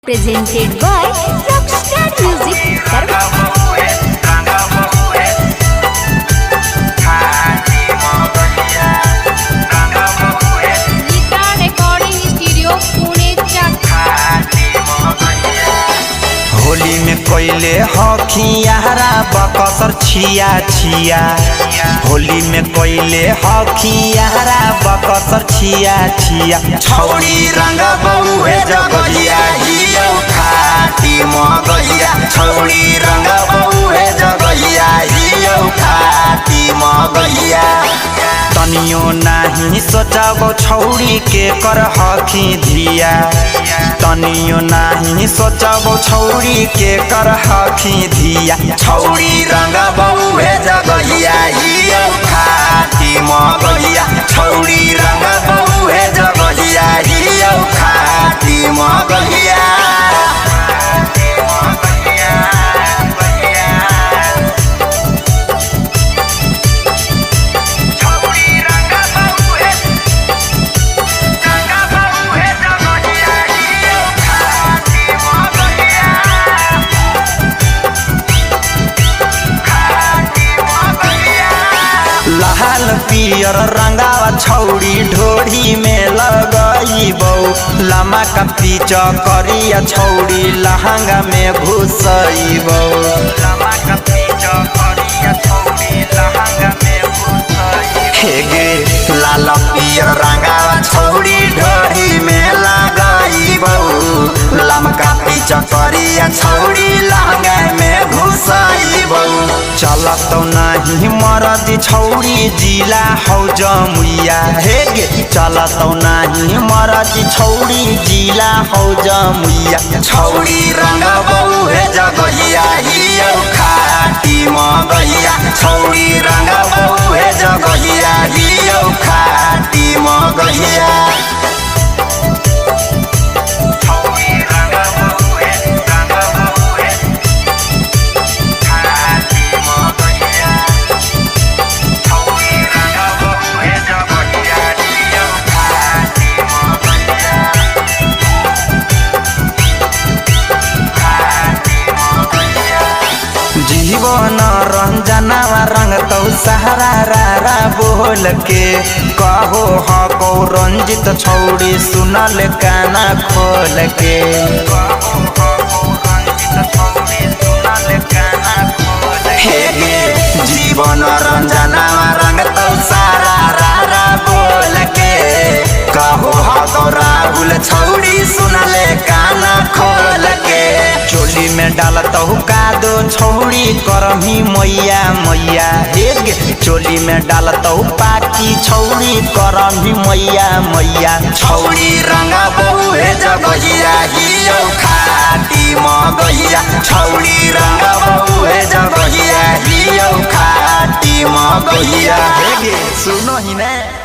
Presented by Rockstar Music. Lita Recording Studio, Pune, Holi में कोयले हखियारा बकसर छिया छिया। होली में कोयले हखियारा बकसर छिया छिया। छौड़ी रंग बहुए जगहिया हियो खाटी मगहिया। छौड़ी रंग बहुए जगहिया हियो खाटी मगहिया। तनियो नाही सोचाबो छौड़ी के कर हखी धिया। तनियो नाही सोचाबो छौड़ी के कर हखी धिया। छौड़ी रंग बहुए जगहिया हियो खाटी मगहिया। छौड़ी रंग बहुए जगहिया हियो खाटी मगहिया। लाल पियर रंगावा छौड़ी ढोढ़ी में लगईबो। लमा का पीछ करिया छौड़ी लहंगा में घुसईबो। लमा का पीछ करिया छौड़ी लहंगा में घुसईबो। हेगे लाल पियर रंगावा छौड़ी ढोढ़ी में लगईबो। लमा का पीछ करिया छौड़ी लहंगा में घुसईबो। चलत नाही मरदी छौड़ी जिला हौ जमुइया। हेगे चलत नाही मरदी छौड़ी जिला हौ जमुइया। छौड़ी रंग बहुए जगहिया हियो खाटी मगहिया। छौड़ी रंग बहुए जगहिया हियो खाटी मगहिया। जीवन रंजनावा रंग तो सहारा रा बोल के कहो हको रंजित छौड़ी सुनल काना खोल के। हेगे जीवन रंजनावा रंग तो सारा रा बोल के कहो हको राहुल छौड़ी सुनल काना खोल के। चोली में डालत कादो छौड़ी करमी मैया मैया। हेगे चोली में डालत पाकी छौड़ी करमी मैया मैया। छौड़ी रंग बहुए जगहिया हियो खाटी मगहिया। छौड़ी रंग बहुए जगहिया हियो खाटी मगहिया। हेगे सुनो ही ने।